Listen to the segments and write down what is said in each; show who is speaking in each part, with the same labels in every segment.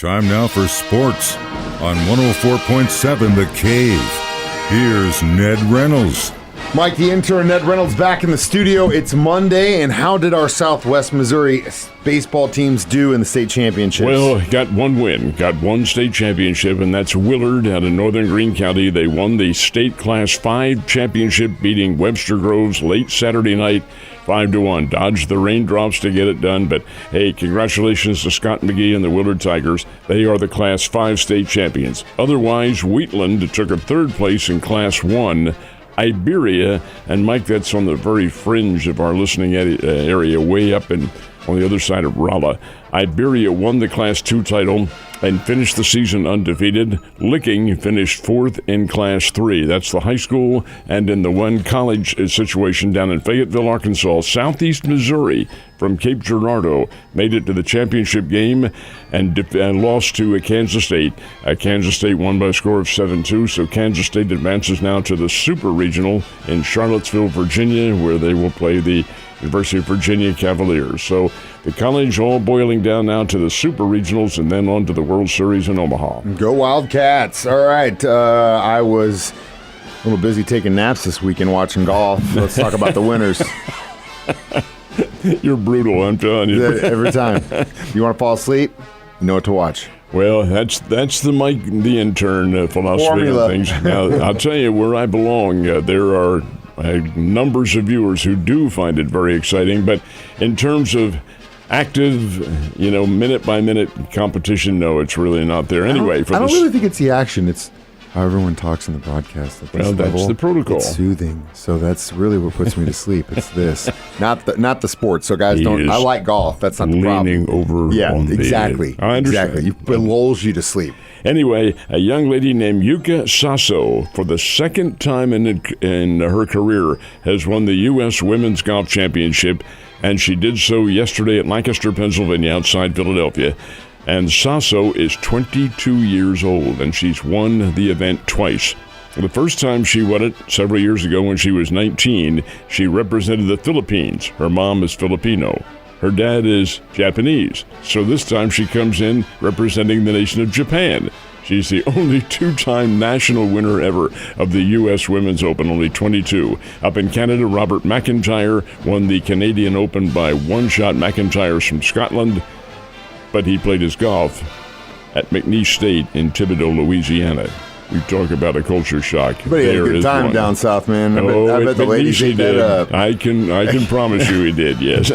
Speaker 1: Time now for sports on 104.7 The Cave. Here's Ned Reynolds.
Speaker 2: Mike, the intern, Ned Reynolds, back in the studio. It's Monday, and how did our Southwest Missouri baseball teams do in the state championships?
Speaker 3: Well, got one win, got one state championship, and that's Willard out of Northern Greene County. They won the state Class 5 championship, beating Webster Groves late Saturday night, 5-1. Dodged the raindrops to get it done, but hey, congratulations to Scott McGee and the Willard Tigers. They are the Class 5 state champions. Otherwise, Wheatland took a third place in Class 1. Iberia, and Mike, that's on the very fringe of our listening area, way up on the other side of Rolla. Iberia won the Class 2 title and finished the season undefeated. Licking finished fourth in Class 3. That's the high school, and in the one college situation down in Fayetteville, Arkansas, Southeast Missouri from Cape Girardeau made it to the championship game and lost to Kansas State. Kansas State won by a score of 7-2, so Kansas State advances now to the Super Regional in Charlottesville, Virginia, where they will play the University of Virginia Cavaliers. So the college all boiling down now to the Super Regionals and then on to the World Series in Omaha.
Speaker 2: Go Wildcats. All right. I was a little busy taking naps this weekend watching golf. Let's talk about the winners.
Speaker 3: You're brutal, I'm telling you.
Speaker 2: Every time. You want to fall asleep? You know what to watch.
Speaker 3: Well, that's the Mike, the intern philosophy
Speaker 2: Formula.
Speaker 3: of things. Now, I'll tell you where I belong. There are numbers of viewers who do find it very exciting, but in terms of active, minute-by-minute competition, no, it's really not there. Anyway,
Speaker 2: I don't really think it's the action. It's how everyone talks in the broadcast.
Speaker 3: That's the protocol.
Speaker 2: It's soothing. So that's really what puts me to sleep. It's this, not the sports. So guys, I like golf. That's not the problem.
Speaker 3: Leaning over.
Speaker 2: Yeah,
Speaker 3: on
Speaker 2: exactly.
Speaker 3: I understand.
Speaker 2: Exactly. It lulls you to sleep.
Speaker 3: Anyway, a young lady named Yuka Sasso, for the second time in her career, has won the U.S. Women's Golf Championship, and she did so yesterday at Lancaster, Pennsylvania, outside Philadelphia. And Sasso is 22 years old, and she's won the event twice. The first time she won it, several years ago when she was 19, she represented the Philippines. Her mom is Filipino. Her dad is Japanese. So this time she comes in representing the nation of Japan. She's the only two-time national winner ever of the U.S. Women's Open, only 22. Up in Canada, Robert McIntyre won the Canadian Open by one shot. McIntyre's from Scotland, but he played his golf at McNeese State in Thibodaux, Louisiana. We talk about a culture shock.
Speaker 2: But he had a good time down south, man. I bet the ladies ate that up.
Speaker 3: I can promise you he did, yes.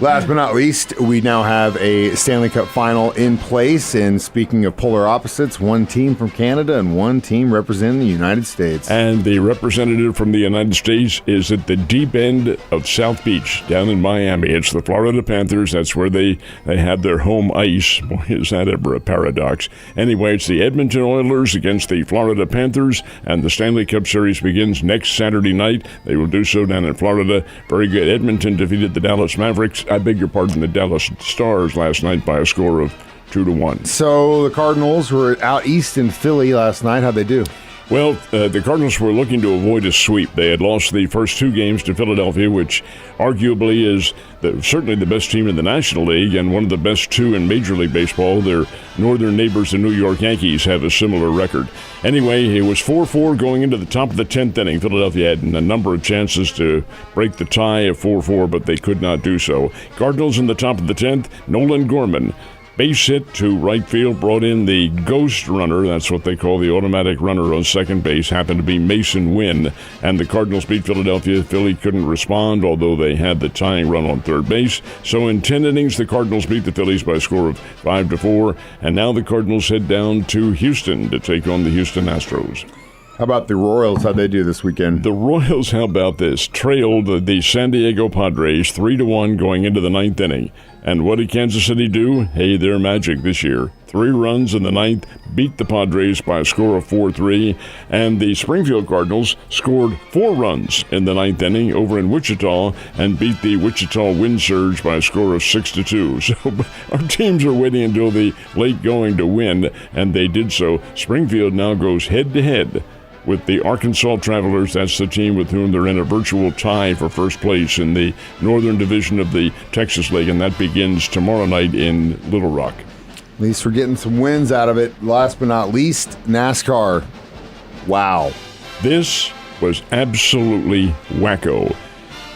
Speaker 2: Last but not least, we now have a Stanley Cup final in place. And speaking of polar opposites, one team from Canada and one team representing the United States.
Speaker 3: And the representative from the United States is at the deep end of South Beach down in Miami. It's the Florida Panthers. That's where they have their home ice. Boy, is that ever a paradox. Anyway, it's the Edmonton Oilers against the Florida Panthers, and the Stanley Cup Series begins next Saturday night. They will do so down in Florida. Very good. Edmonton defeated the Dallas Mavericks, the Dallas Stars last night by a score of 2-1.
Speaker 2: So the Cardinals were out east in Philly last night. How'd they do?
Speaker 3: Well, the Cardinals were looking to avoid a sweep. They had lost the first two games to Philadelphia, which arguably is certainly the best team in the National League and one of the best two in Major League Baseball. Their northern neighbors, the New York Yankees, have a similar record. Anyway, it was 4-4 going into the top of the 10th inning. Philadelphia had a number of chances to break the tie of 4-4, but they could not do so. Cardinals in the top of the 10th, Nolan Gorman. Base hit to right field, brought in the ghost runner. That's what they call the automatic runner on second base. Happened to be Mason Wynn. And the Cardinals beat Philadelphia. Philly couldn't respond, although they had the tying run on third base. So in 10 innings, the Cardinals beat the Phillies by a score of 5-4. And now the Cardinals head down to Houston to take on the Houston Astros.
Speaker 2: How about the Royals? How'd they do this weekend?
Speaker 3: The Royals, how about this? Trailed the San Diego Padres 3-1 going into the ninth inning. And what did Kansas City do? Hey, they're magic this year. 3 runs in the ninth, beat the Padres by a score of 4-3. And the Springfield Cardinals scored 4 runs in the ninth inning over in Wichita and beat the Wichita Wind Surge by a score of 6-2. So our teams are waiting until the late going to win, and they did so. Springfield now goes head-to-head with the Arkansas Travelers. That's the team with whom they're in a virtual tie for first place in the Northern Division of the Texas League, and that begins tomorrow night in Little Rock.
Speaker 2: At least we're getting some wins out of it. Last but not least, NASCAR. Wow.
Speaker 3: This was absolutely wacko.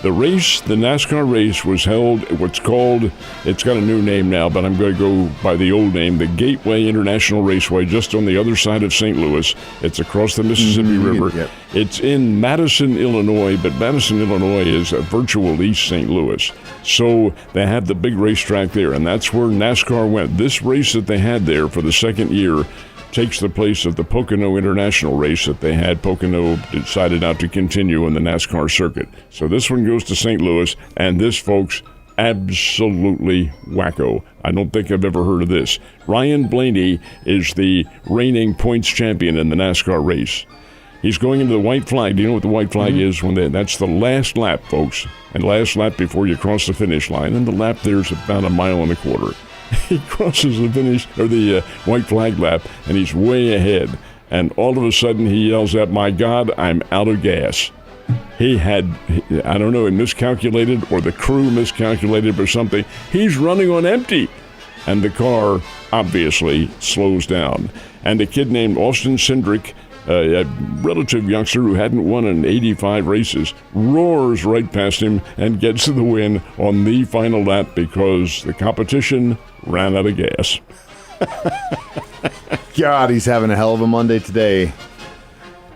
Speaker 3: The race, the NASCAR race, was held what's called, it's got a new name now, but I'm going to go by the old name, the Gateway International Raceway, just on the other side of St. Louis. It's across the Mississippi River.
Speaker 2: Yep.
Speaker 3: It's in Madison, Illinois, but Madison, Illinois is a virtual East St. Louis. So they have the big racetrack there, and that's where NASCAR went. This race that they had there for the second year takes the place of the Pocono International race that they had. Pocono decided not to continue in the NASCAR circuit. So this one goes to St. Louis, and this, folks, absolutely wacko. I don't think I've ever heard of this. Ryan Blaney is the reigning points champion in the NASCAR race. He's going into the white flag. Do you know what the white flag is? That's the last lap, folks. And last lap before you cross the finish line. And the lap there's about 1.25 miles. He crosses the finish, or the white flag lap, and he's way ahead. And all of a sudden he yells out, "My God, I'm out of gas." He had, I don't know, he miscalculated, or the crew miscalculated or something. He's running on empty. And the car obviously slows down. And a kid named Austin Cindric, a relative youngster who hadn't won in 85 races, roars right past him and gets the win on the final lap because the competition ran out of gas.
Speaker 2: God, he's having a hell of a Monday today.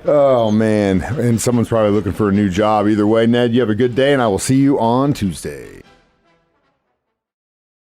Speaker 2: Oh, man. And someone's probably looking for a new job. Either way, Ned, you have a good day, and I will see you on Tuesday.